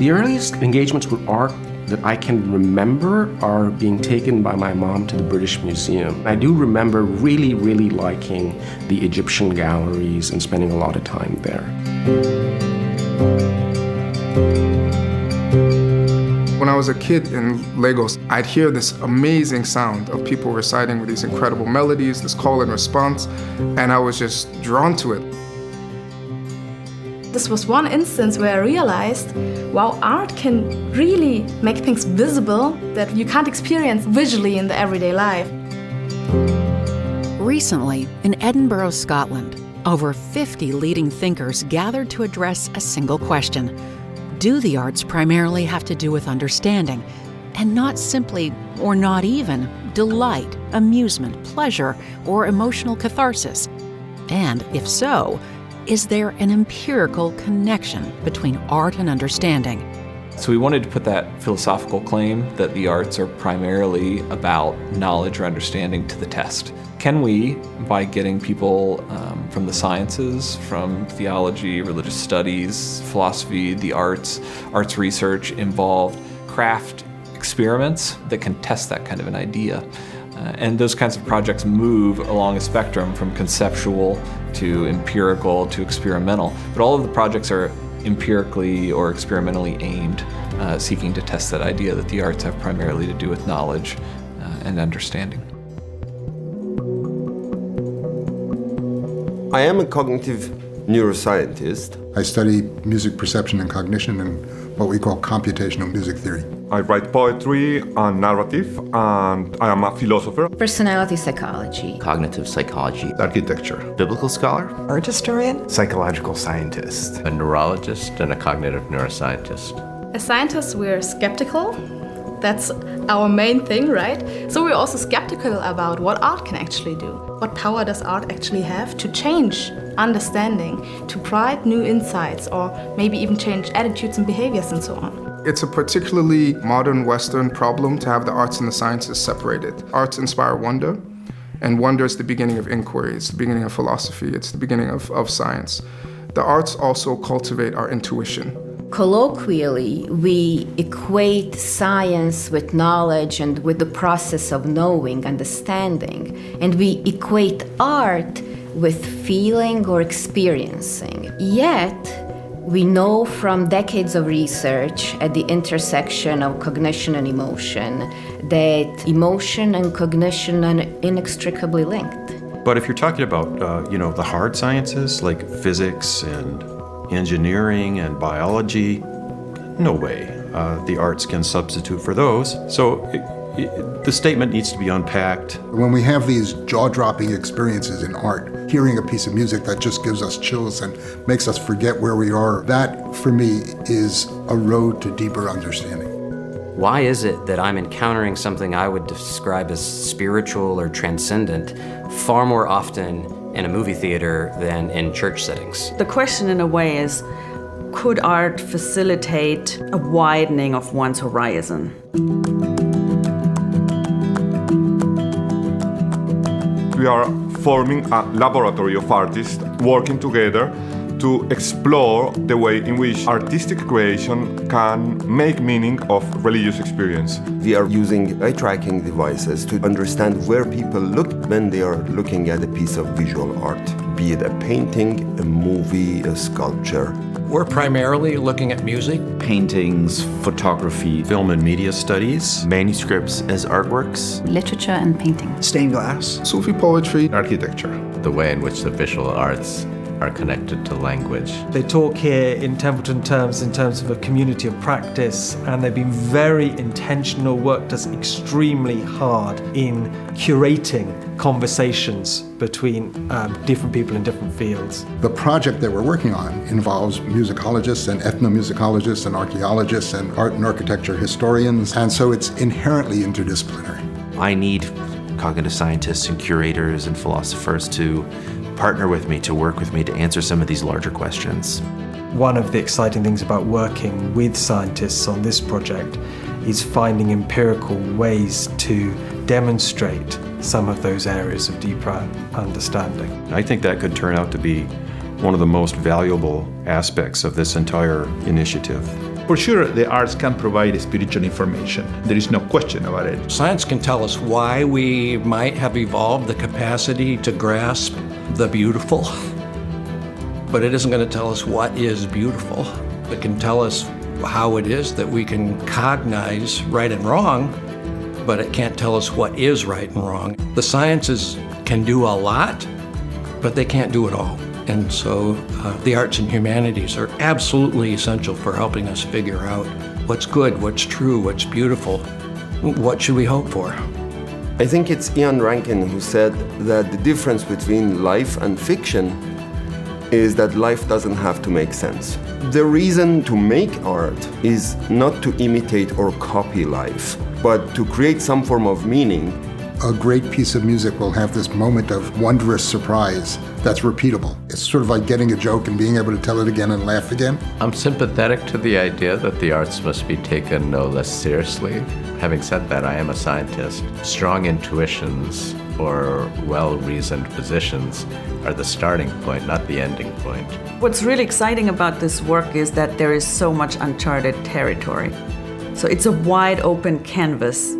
The earliest engagements with art that I can remember are being taken by my mom to the British Museum. I do remember really, really liking the Egyptian galleries and spending a lot of time there. When I was a kid in Lagos, I'd hear this amazing sound of people reciting with these incredible melodies, this call and response, and I was just drawn to it. This was one instance where I realized, wow, art can really make things visible that you can't experience visually in the everyday life. Recently, in Edinburgh, Scotland, over 50 leading thinkers gathered to address a single question. Do the arts primarily have to do with understanding, and not simply, or not even, delight, amusement, pleasure, or emotional catharsis? And if so, is there an empirical connection between art and understanding? So we wanted to put that philosophical claim that the arts are primarily about knowledge or understanding to the test. Can we, by getting people from the sciences, from theology, religious studies, philosophy, the arts research involved, craft experiments that can test that kind of an idea? And those kinds of projects move along a spectrum from conceptual to empirical to experimental. But all of the projects are empirically or experimentally aimed, seeking to test that idea that the arts have primarily to do with knowledge and understanding. I am a cognitive neuroscientist. I study music perception and cognition in what we call computational music theory. I write poetry and narrative, and I am a philosopher. Personality psychology. Cognitive psychology. Architecture. Biblical scholar. Art historian. Psychological scientist. A neurologist and a cognitive neuroscientist. As scientists, we're skeptical. That's our main thing, right? So we're also skeptical about what art can actually do. What power does art actually have to change understanding, to provide new insights, or maybe even change attitudes and behaviors and so on. It's a particularly modern Western problem to have the arts and the sciences separated. Arts inspire wonder, and wonder is the beginning of inquiry. It's the beginning of philosophy. It's the beginning of science. The arts also cultivate our intuition. Colloquially, we equate science with knowledge and with the process of knowing, understanding, and we equate art with feeling or experiencing. Yet, we know from decades of research at the intersection of cognition and emotion that emotion and cognition are inextricably linked. But if you're talking about, the hard sciences like physics and engineering and biology, no way the arts can substitute for those. So the statement needs to be unpacked. When we have these jaw-dropping experiences in art, hearing a piece of music that just gives us chills and makes us forget where we are, that for me is a road to deeper understanding. Why is it that I'm encountering something I would describe as spiritual or transcendent far more often in a movie theater than in church settings? The question in a way is, could art facilitate a widening of one's horizon? We are forming a laboratory of artists working together to explore the way in which artistic creation can make meaning of religious experience. We are using eye tracking devices to understand where people look when they are looking at a piece of visual art, be it a painting, a movie, a sculpture. We're primarily looking at music, paintings, photography, film and media studies, manuscripts as artworks, literature and painting, stained glass, Sufi poetry, architecture. The way in which the visual arts are connected to language. They talk here in Templeton terms in terms of a community of practice, and they've been very intentional, worked us extremely hard in curating conversations between different people in different fields. The project that we're working on involves musicologists and ethnomusicologists and archaeologists and art and architecture historians, and so it's inherently interdisciplinary. I need cognitive scientists and curators and philosophers to partner with me, to work with me, to answer some of these larger questions. One of the exciting things about working with scientists on this project is finding empirical ways to demonstrate some of those areas of deeper understanding. I think that could turn out to be one of the most valuable aspects of this entire initiative. For sure, the arts can provide spiritual information. There is no question about it. Science can tell us why we might have evolved the capacity to grasp the beautiful, but it isn't going to tell us what is beautiful. It can tell us how it is that we can cognize right and wrong, but it can't tell us what is right and wrong. The sciences can do a lot, but they can't do it all. And so the arts and humanities are absolutely essential for helping us figure out what's good, what's true, what's beautiful. What should we hope for? I think it's Ian Rankin who said that the difference between life and fiction is that life doesn't have to make sense. The reason to make art is not to imitate or copy life, but to create some form of meaning. A great piece of music will have this moment of wondrous surprise that's repeatable. It's sort of like getting a joke and being able to tell it again and laugh again. I'm sympathetic to the idea that the arts must be taken no less seriously. Having said that, I am a scientist. Strong intuitions or well-reasoned positions are the starting point, not the ending point. What's really exciting about this work is that there is so much uncharted territory. So it's a wide open canvas.